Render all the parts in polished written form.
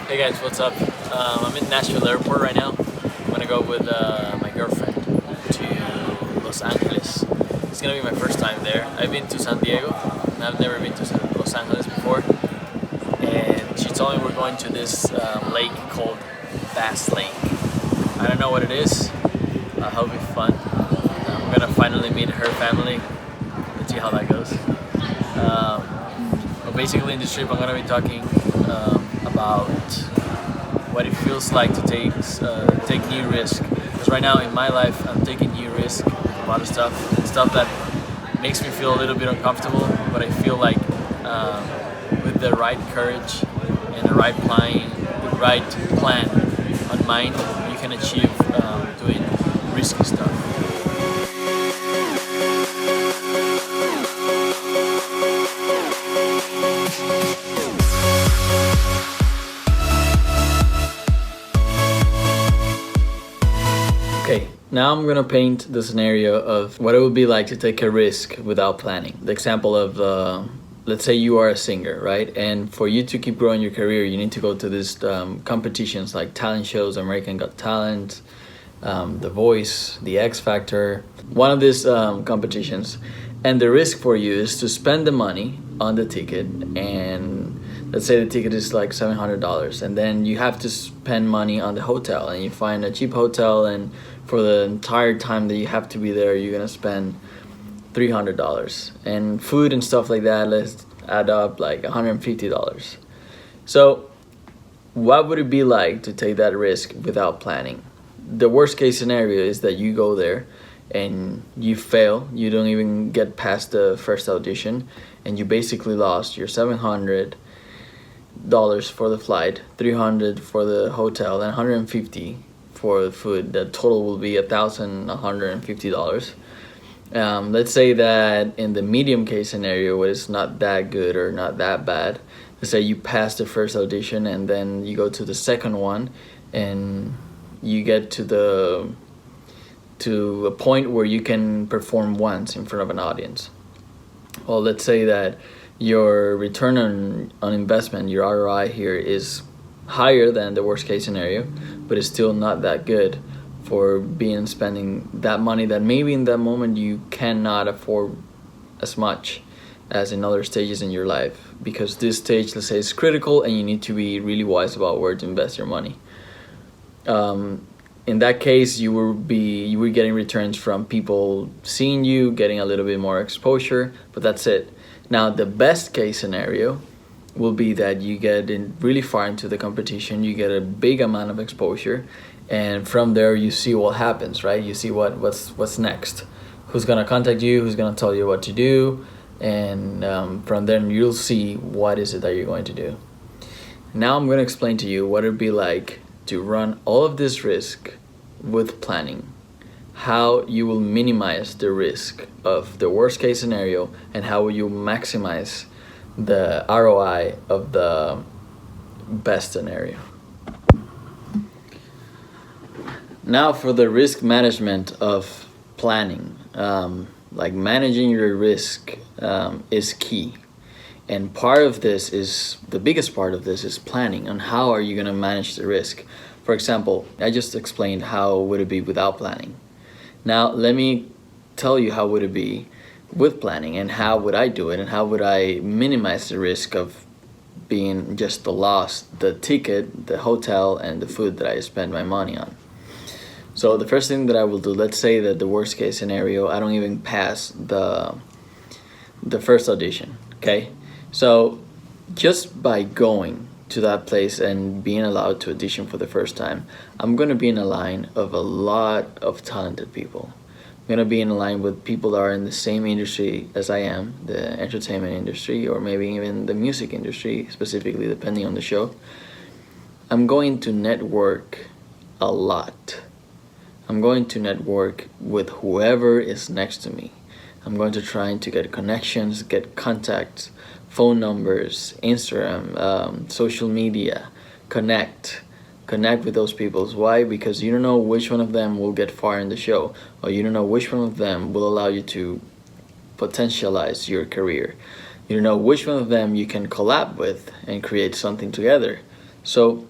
Hey guys, what's up? I'm in Nashville Airport right now. I'm gonna go with my girlfriend to Los Angeles. It's gonna be my first time there. I've been to San Diego, and I've never been to Los Angeles before. And she told me we're going to this lake called Bass Lake. I don't know what it is. I hope it's fun. I'm gonna finally meet her family. Let's see how that goes. But basically, in this trip, I'm gonna be talking about what it feels like to take new risk. Because right now in my life, I'm taking new risk with a lot of stuff that makes me feel a little bit uncomfortable. But I feel like with the right courage and the right plan on mind, you can achieve doing risky stuff. Okay, now I'm gonna paint the scenario of what it would be like to take a risk without planning. The example of, let's say you are a singer, right? And for you to keep growing your career, you need to go to these competitions like talent shows, American Got Talent, The Voice, The X Factor, one of these competitions. And the risk for you is to spend the money on the ticket, and let's say the ticket is like $700, and then you have to spend money on the hotel, and you find a cheap hotel, and for the entire time that you have to be there, you're gonna spend $300, and food and stuff like that, let's add up like $150. So what would it be like to take that risk without planning? The worst case scenario is that you go there and you fail, you don't even get past the first audition, and you basically lost your $700 for the flight, 300 for the hotel, and 150 for the food. The total will be $1,150. Let's say that in the medium case scenario, where it's not that good or not that bad, let's say you pass the first audition and then you go to the second one, and you get to a point where you can perform once in front of an audience. Well, let's say that your return on investment, your ROI here, is higher than the worst case scenario, but it's still not that good for spending that money that maybe in that moment you cannot afford as much as in other stages in your life, because this stage, let's say, is critical and you need to be really wise about where to invest your money. In that case, you were getting returns from people seeing you, getting a little bit more exposure, but that's it. Now, the best case scenario will be that you get in really far into the competition, you get a big amount of exposure, and from there you see what happens, right? You see what's next, who's gonna contact you, who's gonna tell you what to do, and from then you'll see what is it that you're going to do. Now I'm gonna explain to you what it'd be like to run all of this risk with planning, how you will minimize the risk of the worst case scenario, and how you maximize the ROI of the best scenario. Now for the risk management of planning, like managing your risk is key. And the biggest part of this is planning on how are you going to manage the risk. For example, I just explained how would it be without planning. Now let me tell you how would it be with planning, and how would I do it, and how would I minimize the risk of being just the loss, the ticket, the hotel, and the food that I spend my money on. So the first thing that I will do, let's say that the worst case scenario, I don't even pass the first audition, okay? So just by going to that place and being allowed to audition for the first time, I'm gonna be in a line of a lot of talented people. I'm gonna be in a line with people that are in the same industry as I am, the entertainment industry, or maybe even the music industry, specifically depending on the show. I'm going to network a lot. I'm going to network with whoever is next to me. I'm going to try to get connections, get contacts, phone numbers, Instagram, social media, connect with those people. Why? Because you don't know which one of them will get far in the show, or you don't know which one of them will allow you to potentialize your career. You don't know which one of them you can collab with and create something together. So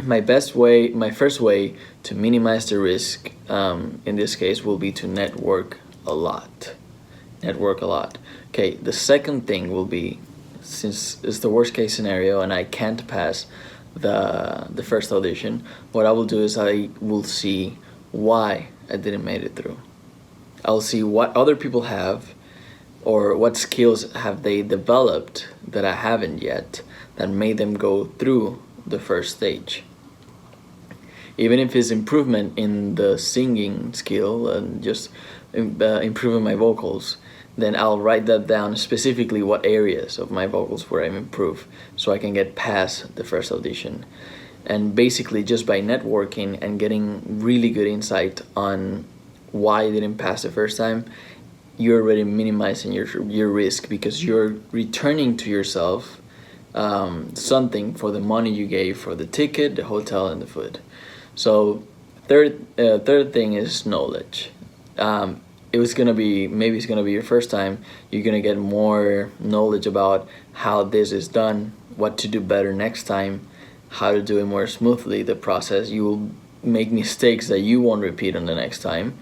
my first way to minimize the risk in this case will be to network a lot. Okay, the second thing will be, since it's the worst case scenario and I can't pass the first audition, what I will do is I will see why I didn't make it through. I'll see what other people have, or what skills have they developed that I haven't yet, that made them go through the first stage. Even if it's improvement in the singing skill and just improving my vocals, then I'll write that down, specifically what areas of my vocals where I've improved, so I can get past the first audition. And basically, just by networking and getting really good insight on why I didn't pass the first time, you're already minimizing your risk, because you're returning to yourself something for the money you gave for the ticket, the hotel, and the food. So third thing is knowledge. Maybe it's gonna be your first time. You're gonna get more knowledge about how this is done, what to do better next time, how to do it more smoothly, the process. You will make mistakes that you won't repeat on the next time.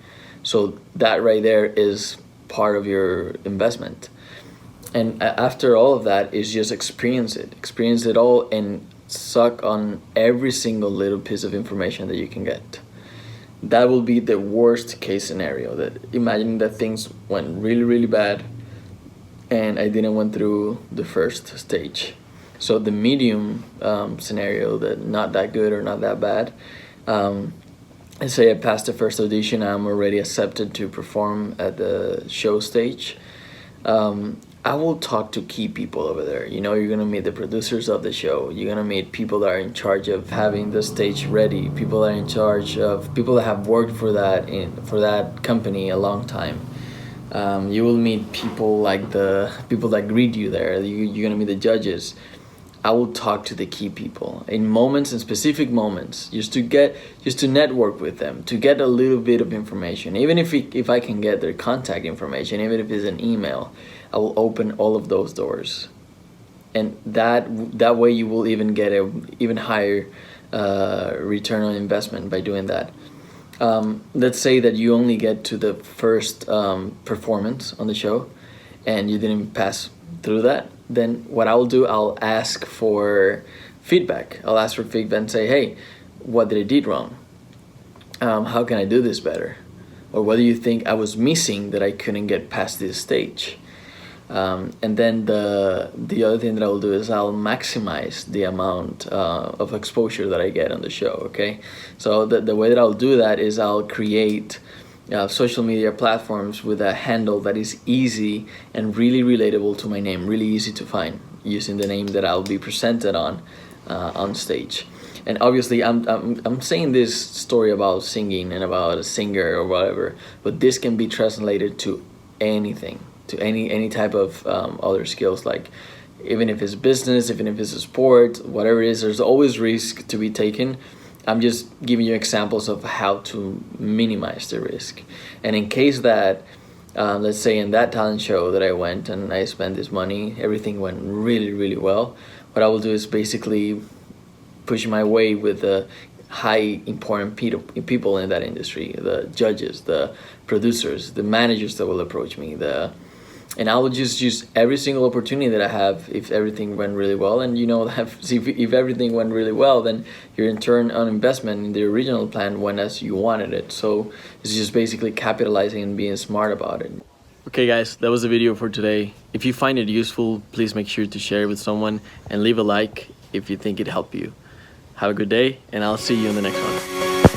So that right there is part of your investment. And after all of that is just experience it all, and suck on every single little piece of information that you can get. That will be the worst case scenario. That imagine that things went really, really bad and I didn't went through the first stage. So the medium scenario, that not that good or not that bad, and say I passed the first audition, I'm already accepted to perform at the show stage. I will talk to key people over there. You're gonna meet the producers of the show. You're gonna meet people that are in charge of having the stage ready. People that are in charge of people that have worked for that company a long time. You will meet people like the people that greet you there. You're gonna meet the judges. I will talk to the key people in specific moments, just to network with them, to get a little bit of information. Even if I can get their contact information, even if it's an email, I will open all of those doors, and that way you will even get a even higher return on investment by doing that. Let's say that you only get to the first performance on the show, and you didn't pass through that. Then what I'll do, I'll ask for feedback. And say, hey, what did I do wrong? How can I do this better? Or what do you think I was missing that I couldn't get past this stage? And then the other thing that I will do is I'll maximize the amount of exposure that I get on the show, okay? So the way that I'll do that is I'll create social media platforms with a handle that is easy and really relatable to my name, really easy to find, using the name that I'll be presented on stage. And obviously I'm saying this story about singing and about a singer or whatever, but this can be translated to anything, to any type of other skills, like even if it's business, even if it's a sport, whatever it is, there's always risk to be taken. I'm just giving you examples of how to minimize the risk. And in case that, let's say in that talent show that I went and I spent this money, everything went really, really well, what I will do is basically push my way with the high important people in that industry, the judges, the producers, the managers that will approach me, and I will just use every single opportunity that I have if everything went really well. And if everything went really well, then your return on investment in the original plan went as you wanted it. So it's just basically capitalizing and being smart about it. Okay guys, that was the video for today. If you find it useful, please make sure to share it with someone and leave a like if you think it helped you. Have a good day, and I'll see you in the next one.